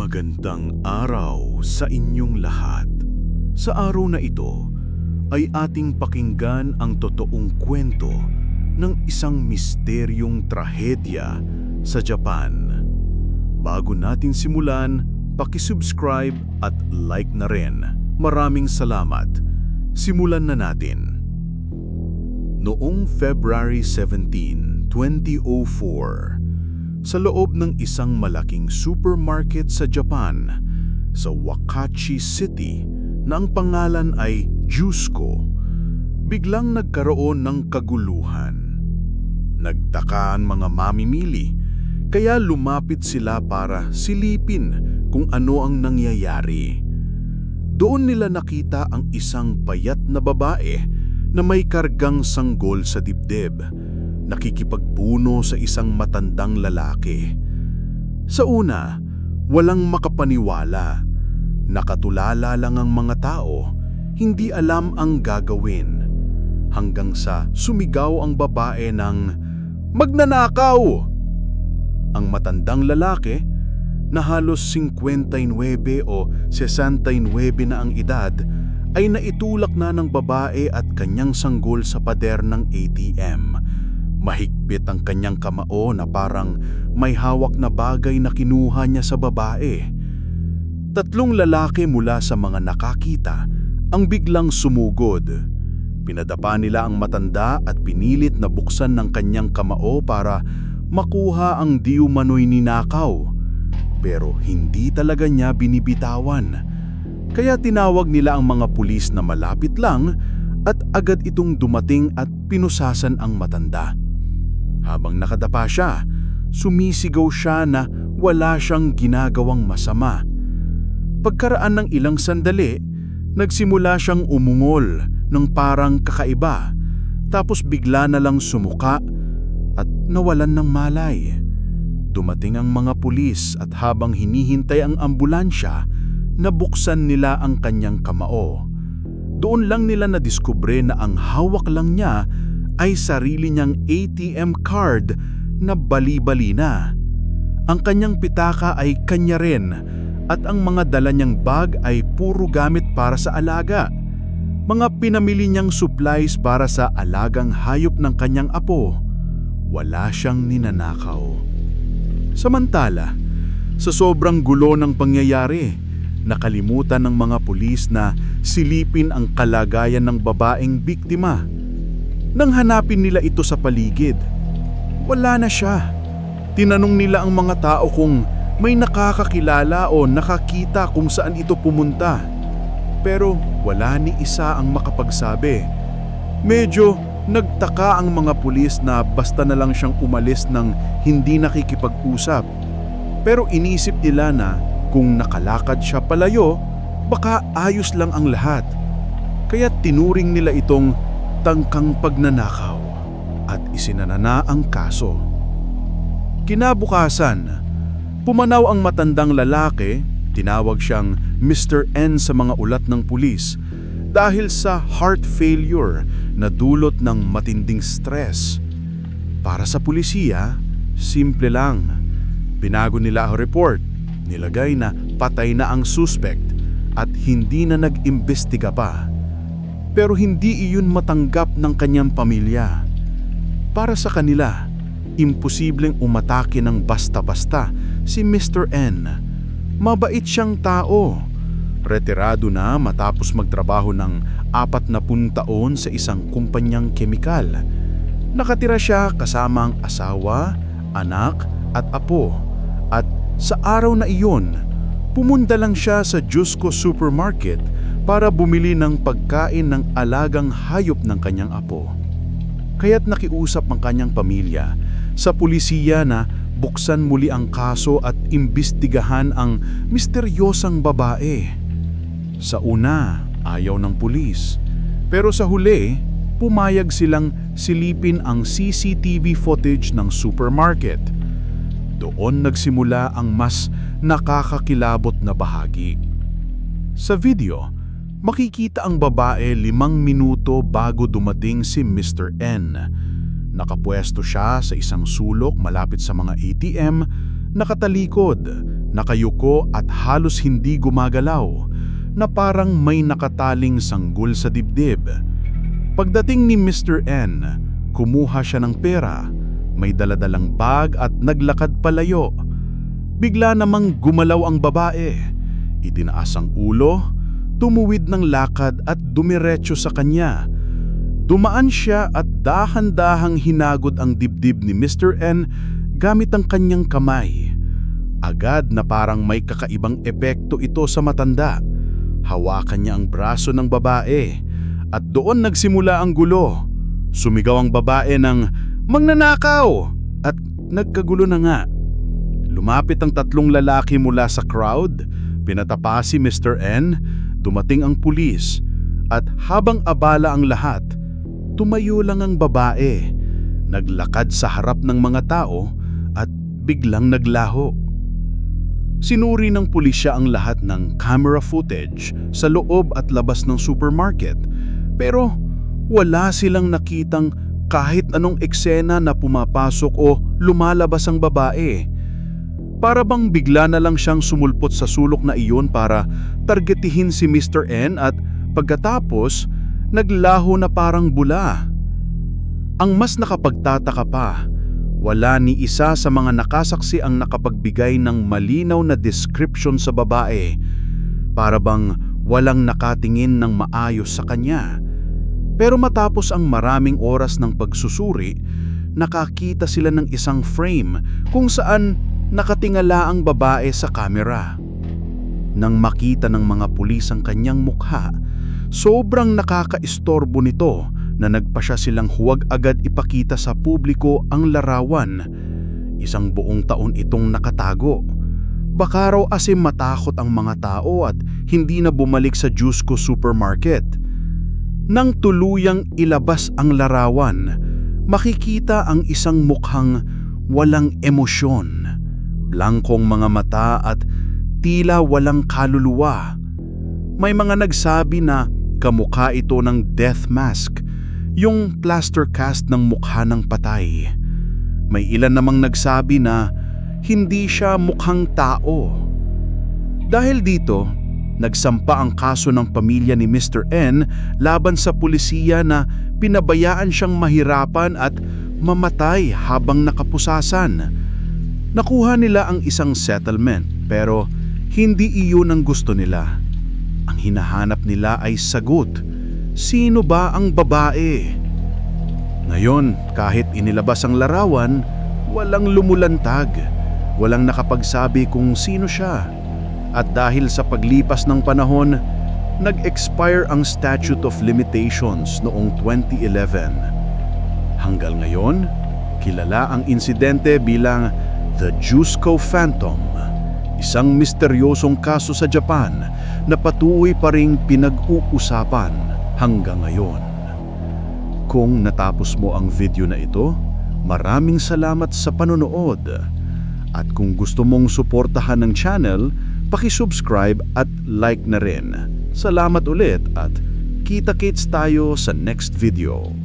Magandang araw sa inyong lahat. Sa araw na ito ay ating pakinggan ang totoong kwento ng isang misteryong trahedya sa Japan. Bago natin simulan, paki-subscribe at like na rin. Maraming salamat. Simulan na natin. Noong February 17, 2004, sa loob ng isang malaking supermarket sa Japan, sa Wakachi City, na ang pangalan ay Jusco, biglang nagkaroon ng kaguluhan. Nagtaka ang mga mamimili, kaya lumapit sila para silipin kung ano ang nangyayari. Doon nila nakita ang isang payat na babae na may kargang sanggol sa dibdib, nakikipagpuno sa isang matandang lalaki. Sa una, walang makapaniwala. Nakatulala lang ang mga tao, hindi alam ang gagawin. Hanggang sa sumigaw ang babae ng, "Magnanakaw!" Ang matandang lalaki, na halos 59 o 69 na ang edad, ay naitulak na ng babae at kanyang sanggol sa pader ng ATM. Mahigpit ang kanyang kamao na parang may hawak na bagay na kinuha niya sa babae. 3 lalaki mula sa mga nakakita ang biglang sumugod. Pinadapa nila ang matanda at pinilit na buksan ng kanyang kamao para makuha ang di umano'y ninakaw. Pero hindi talaga niya binibitawan. Kaya tinawag nila ang mga pulis na malapit lang at agad itong dumating at pinusasan ang matanda. Habang nakadapa siya, sumisigaw siya na wala siyang ginagawang masama. Pagkaraan ng ilang sandali, nagsimula siyang umungol ng parang kakaiba, tapos bigla na lang sumuka at nawalan ng malay. Dumating ang mga pulis at habang hinihintay ang ambulansya, nabuksan nila ang kanyang kamao. Doon lang nila nadiskubre na ang hawak lang niya ay sarili niyang ATM card na bali-bali na. Ang kanyang pitaka ay kanya rin at ang mga dala niyang bag ay puro gamit para sa alaga. Mga pinamili niyang supplies para sa alagang hayop ng kanyang apo. Wala siyang ninanakaw. Samantala, sa sobrang gulo ng pangyayari, nakalimutan ng mga pulis na silipin ang kalagayan ng babaeng biktima. Nang hanapin nila ito sa paligid, wala na siya. Tinanong nila ang mga tao kung may nakakakilala o nakakita kung saan ito pumunta. Pero wala ni isa ang makapagsabi. Medyo nagtaka ang mga pulis na basta na lang siyang umalis ng hindi nakikipag-usap. Pero inisip nila na kung nakalakad siya palayo, baka ayos lang ang lahat. Kaya tinuring nila itong tangkang pagnanakaw at isinanana ang kaso. Kinabukasan, pumanaw ang matandang lalaki, tinawag siyang Mr. N sa mga ulat ng pulis dahil sa heart failure na dulot ng matinding stress. Para sa pulisiya, simple lang. Binago nila ang report, nilagay na patay na ang suspect at hindi na nag-imbestiga pa. Pero hindi iyon matanggap ng kanyang pamilya. Para sa kanila, imposibleng umatake ng basta-basta si Mr. N. Mabait siyang tao. Retirado na matapos magtrabaho ng 40 taon sa isang kumpanyang kemikal. Nakatira siya kasama ang asawa, anak at apo. At sa araw na iyon, pumunta lang siya sa Jusco Supermarket para bumili ng pagkain ng alagang hayop ng kanyang apo. Kaya't nakiusap ang kanyang pamilya sa pulisiya na buksan muli ang kaso at imbestigahan ang misteryosang babae. Sa una, ayaw ng pulis. Pero sa huli, pumayag silang silipin ang CCTV footage ng supermarket. Doon nagsimula ang mas nakakakilabot na bahagi. Sa video, makikita ang babae 5 minuto bago dumating si Mr. N. Nakapwesto siya sa isang sulok malapit sa mga ATM, nakatalikod, nakayuko at halos hindi gumagalaw, na parang may nakataling sanggol sa dibdib. Pagdating ni Mr. N, kumuha siya ng pera, may daladalang bag at naglakad palayo. Bigla namang gumalaw ang babae. Itinaas ang ulo, tumuwid ng lakad at dumiretso sa kanya. Dumaan siya at dahan-dahang hinagod ang dibdib ni Mr. N gamit ang kanyang kamay. Agad na parang may kakaibang epekto ito sa matanda. Hawakan niya ang braso ng babae at doon nagsimula ang gulo. Sumigaw ang babae ng "Magnanakaw!" at nagkagulo na nga. Lumapit ang tatlong lalaki mula sa crowd, pinatapa si Mr. N, dumating ang pulis, at habang abala ang lahat, tumayo lang ang babae, naglakad sa harap ng mga tao at biglang naglaho. Sinuri ng pulisya ang lahat ng camera footage sa loob at labas ng supermarket, pero wala silang nakitang kahit anong eksena na pumapasok o lumalabas ang babae. Para bang bigla na lang siyang sumulpot sa sulok na iyon para targetihin si Mr. N at pagkatapos, naglaho na parang bula. Ang mas nakapagtataka pa, wala ni isa sa mga nakasaksi ang nakapagbigay ng malinaw na description sa babae, para bang walang nakatingin ng maayos sa kanya. Pero matapos ang maraming oras ng pagsusuri, nakakita sila ng isang frame kung saan nakatingala ang babae sa kamera. Nang makita ng mga pulis ang kanyang mukha, sobrang nakakaistorbo nito na nagpa siya silang huwag agad ipakita sa publiko ang larawan. Isang buong taon itong nakatago. Baka raw asim matakot ang mga tao at hindi na bumalik sa Jusko Supermarket. Nang tuluyang ilabas ang larawan, makikita ang isang mukhang walang emosyon, blangkong mga mata at tila walang kaluluwa. May mga nagsabi na kamukha ito ng death mask, yung plaster cast ng mukha ng patay. May ilan namang nagsabi na hindi siya mukhang tao. Dahil dito, nagsampa ang kaso ng pamilya ni Mr. N laban sa pulisiya na pinabayaan siyang mahirapan at mamatay habang nakapusasan. Nakuha nila ang isang settlement pero hindi iyon ang gusto nila. Ang hinahanap nila ay sagot. Sino ba ang babae? Ngayon, kahit inilabas ang larawan, walang lumulantag. Walang nakapagsabi kung sino siya. At dahil sa paglipas ng panahon, nag-expire ang Statute of Limitations noong 2011. Hanggang ngayon, kilala ang insidente bilang The Jusko Phantom, isang misteryosong kaso sa Japan na patuloy pa ring pinag-uusapan hanggang ngayon. Kung natapos mo ang video na ito, maraming salamat sa panonood. At kung gusto mong suportahan ng channel, paki-subscribe at like na rin. Salamat ulit at kita-kits tayo sa next video.